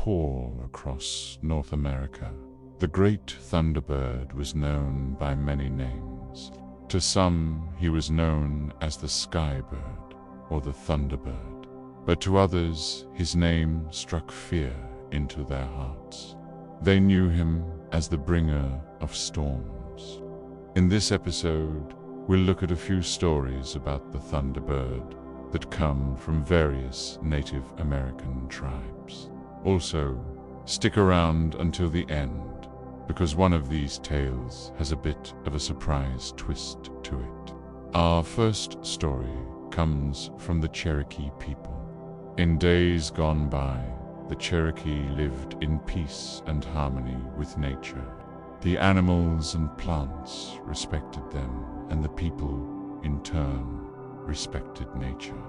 call across North America. The great Thunderbird was known by many names. To some, he was known as the Skybird or the Thunderbird, but to others, his name struck fear into their hearts. They knew him as the bringer of storms. In this episode, we'll look at a few stories about the Thunderbird that come from various Native American tribes. Also, stick around until the end, because one of these tales has a bit of a surprise twist to it. Our first story comes from the Cherokee people. In days gone by, the Cherokee lived in peace and harmony with nature. The animals and plants respected them, and the people, in turn, respected nature.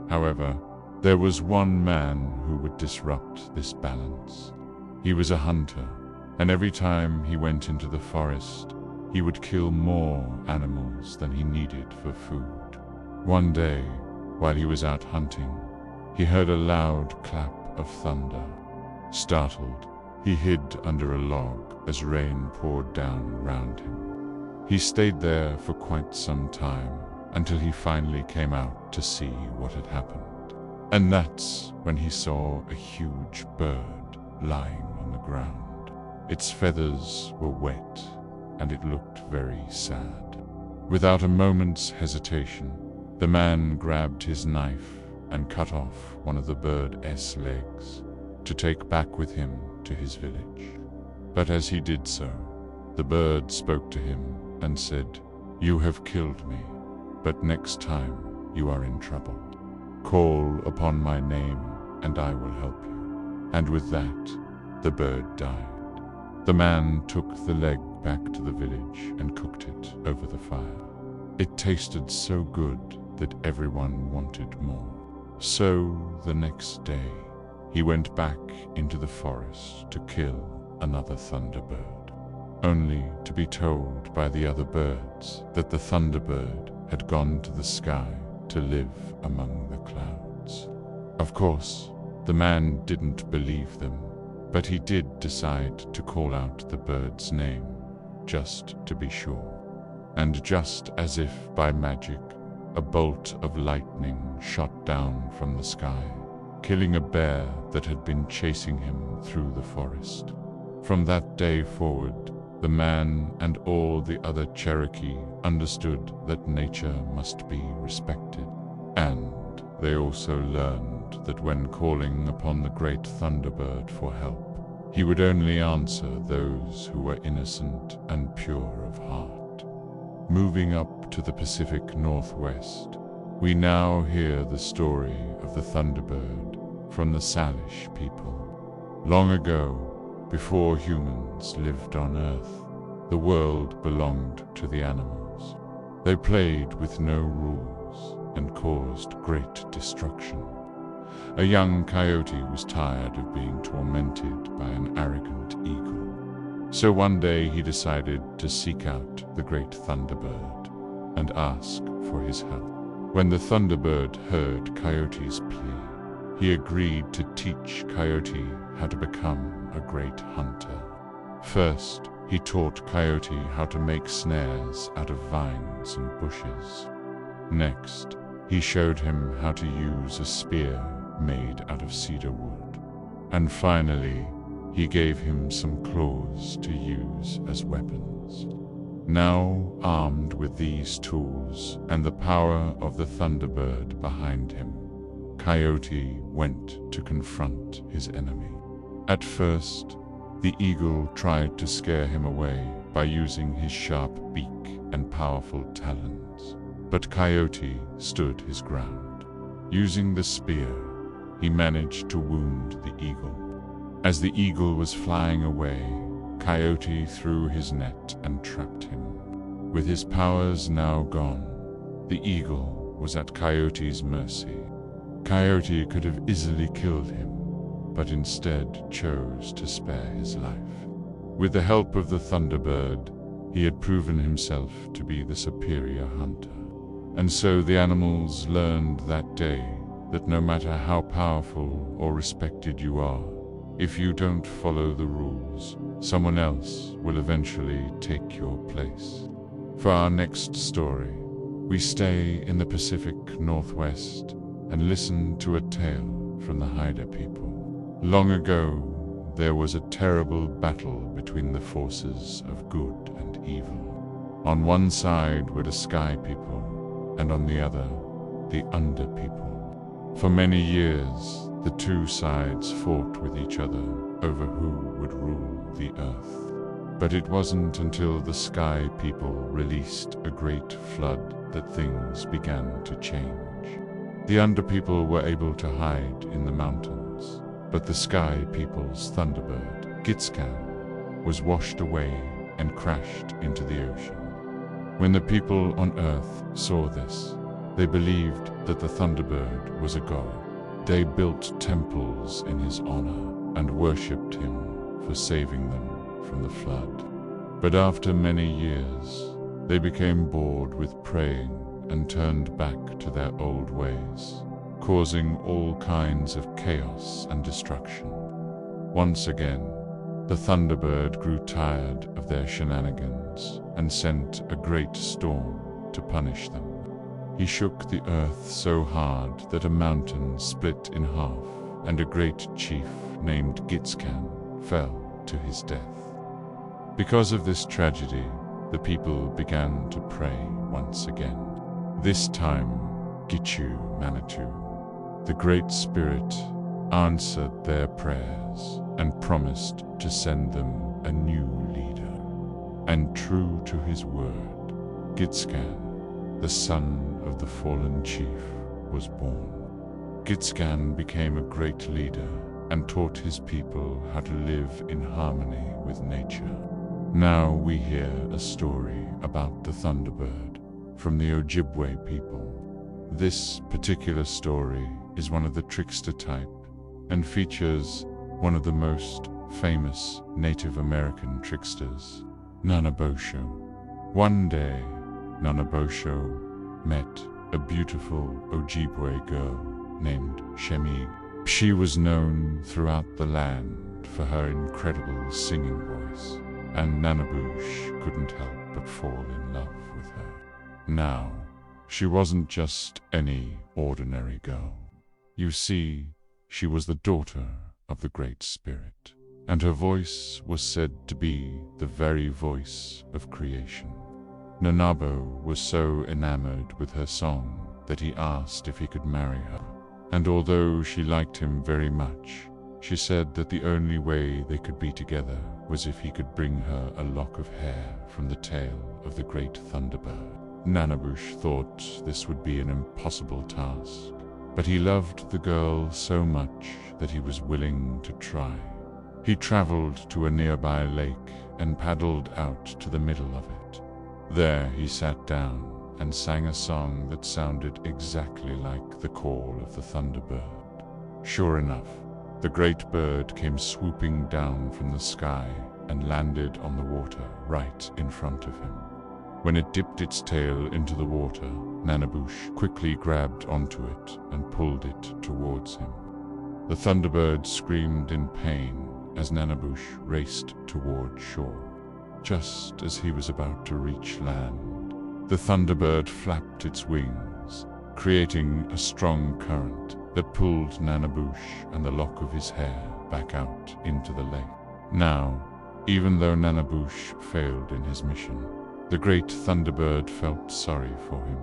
However, there was one man who would disrupt this balance. He was a hunter, and every time he went into the forest, he would kill more animals than he needed for food. One day, while he was out hunting, he heard a loud clap of thunder. Startled, he hid under a log as rain poured down round him. He stayed there for quite some time until he finally came out to see what had happened. And that's when he saw a huge bird lying on the ground. Its feathers were wet, and it looked very sad. Without a moment's hesitation, the man grabbed his knife and cut off one of the bird's legs to take back with him to his village. But as he did so, the bird spoke to him and said, "You have killed me, but next time you are in trouble. Call upon my name and I will help you." And with that, the bird died. The man took the leg back to the village and cooked it over the fire. It tasted so good that everyone wanted more. So the next day, he went back into the forest to kill another Thunderbird, only to be told by the other birds that the Thunderbird had gone to the sky to live among the clouds. Of course, the man didn't believe them, but he did decide to call out the bird's name, just to be sure. And just as if by magic, a bolt of lightning shot down from the sky, killing a bear that had been chasing him through the forest. From that day forward, the man and all the other Cherokee understood that nature must be respected. And they also learned that when calling upon the great Thunderbird for help, he would only answer those who were innocent and pure of heart. Moving up to the Pacific Northwest, we now hear the story of the Thunderbird from the Salish people. Long ago, before humans lived on Earth, the world belonged to the animals. They played with no rules and caused great destruction. A young coyote was tired of being tormented by an arrogant eagle. So one day he decided to seek out the great Thunderbird and ask for his help. When the Thunderbird heard Coyote's plea, he agreed to teach Coyote how to become a great hunter. First, he taught Coyote how to make snares out of vines and bushes. Next, he showed him how to use a spear made out of cedar wood. And finally, he gave him some claws to use as weapons. Now, armed with these tools and the power of the Thunderbird behind him, Coyote went to confront his enemy. At first, the eagle tried to scare him away by using his sharp beak and powerful talons, but Coyote stood his ground. Using the spear, he managed to wound the eagle. As the eagle was flying away, Coyote threw his net and trapped him. With his powers now gone, the eagle was at Coyote's mercy. Coyote could have easily killed him, but instead chose to spare his life. With the help of the Thunderbird, he had proven himself to be the superior hunter. And so the animals learned that day that no matter how powerful or respected you are, If you don't follow the rules, someone else will eventually take your place. For our next story, we stay in the Pacific Northwest and listen to a tale from the Haida people. Long ago, there was a terrible battle between the forces of good and evil. On one side were the Sky People, and on the other, the Under People. For many years, the two sides fought with each other over who would rule the earth. But it wasn't until the Sky People released a great flood that things began to change. The Under People were able to hide in the mountains, but the Sky People's Thunderbird, Gitscan, was washed away and crashed into the ocean. When the people on Earth saw this, they believed that the Thunderbird was a god. They built temples in his honor and worshipped him for saving them from the flood. But after many years, they became bored with praying and turned back to their old ways, causing all kinds of chaos and destruction. Once again, the Thunderbird grew tired of their shenanigans and sent a great storm to punish them. He shook the earth so hard that a mountain split in half, and a great chief named Gitscan fell to his death. Because of this tragedy, the people began to pray once again. This time, Gitchu Manitou, the Great Spirit, answered their prayers and promised to send them a new leader. And true to his word, Gitscan, the son of the fallen chief, was born. Gitscan became a great leader and taught his people how to live in harmony with nature. Now we hear a story about the Thunderbird from the Ojibwe people. This particular story is one of the trickster type and features one of the most famous Native American tricksters, Nanabosho. One day, Nanabosho met a beautiful Ojibwe girl named Shemig. She was known throughout the land for her incredible singing voice, and Nanabush couldn't help but fall in love with her. Now, she wasn't just any ordinary girl. You see, she was the daughter of the Great Spirit, and her voice was said to be the very voice of creation. Nanabo was so enamored with her song that he asked if he could marry her. And although she liked him very much, she said that the only way they could be together was if he could bring her a lock of hair from the tail of the great Thunderbird. Nanabush thought this would be an impossible task, but he loved the girl so much that he was willing to try. He traveled to a nearby lake and paddled out to the middle of it. There he sat down and sang a song that sounded exactly like the call of the Thunderbird. Sure enough, the great bird came swooping down from the sky and landed on the water right in front of him. When it dipped its tail into the water, Nanabush quickly grabbed onto it and pulled it towards him. The Thunderbird screamed in pain as Nanabush raced toward shore. Just as he was about to reach land, the Thunderbird flapped its wings, creating a strong current that pulled Nanabush and the lock of his hair back out into the lake. Now, even though Nanabush failed in his mission, the great Thunderbird felt sorry for him,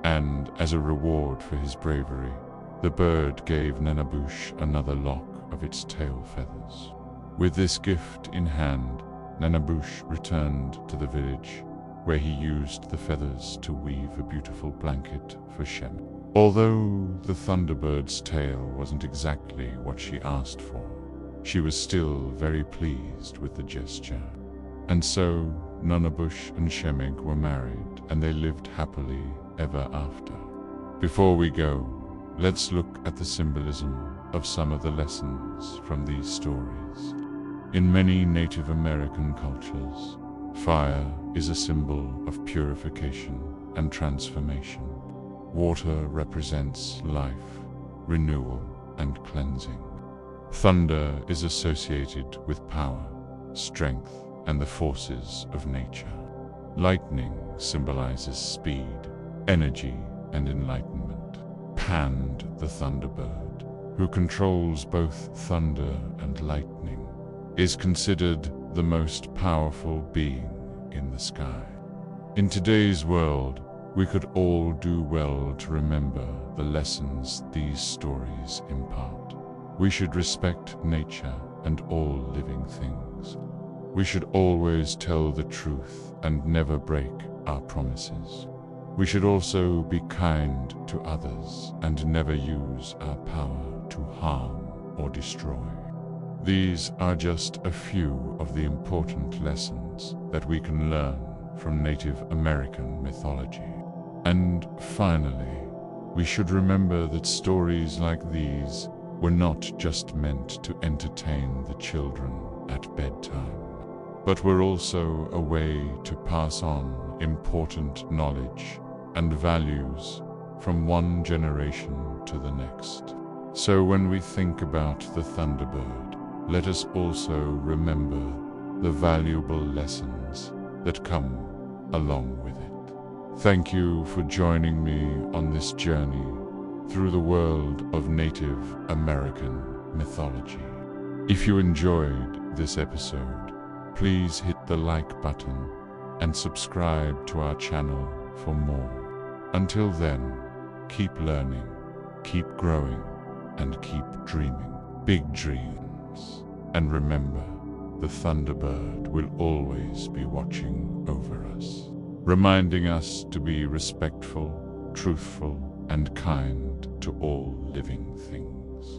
and as a reward for his bravery, the bird gave Nanabush another lock of its tail feathers. With this gift in hand, Nanabush returned to the village, where he used the feathers to weave a beautiful blanket for Shem. Although the Thunderbird's tail wasn't exactly what she asked for, she was still very pleased with the gesture. And so, Nanabush and Shemig were married, and they lived happily ever after. Before we go, let's look at the symbolism of some of the lessons from these stories. In many Native American cultures, fire is a symbol of purification and transformation. Water represents life, renewal, and cleansing. Thunder is associated with power, strength, and the forces of nature. Lightning symbolizes speed, energy, and enlightenment. Pan, the Thunderbird, who controls both thunder and lightning, is considered the most powerful being in the sky. In today's world, we could all do well to remember the lessons these stories impart. We should respect nature and all living things. We should always tell the truth and never break our promises. We should also be kind to others and never use our power to harm or destroy. These are just a few of the important lessons that we can learn from Native American mythology. And finally, we should remember that stories like these were not just meant to entertain the children at bedtime, but were also a way to pass on important knowledge and values from one generation to the next. So when we think about the Thunderbird, let us also remember the valuable lessons that come along with it. Thank you for joining me on this journey through the world of Native American mythology. If you enjoyed this episode, please hit the like button and subscribe to our channel for more. Until then, keep learning, keep growing, and keep dreaming big dreams. And remember, the Thunderbird will always be watching over us, reminding us to be respectful, truthful, and kind to all living things.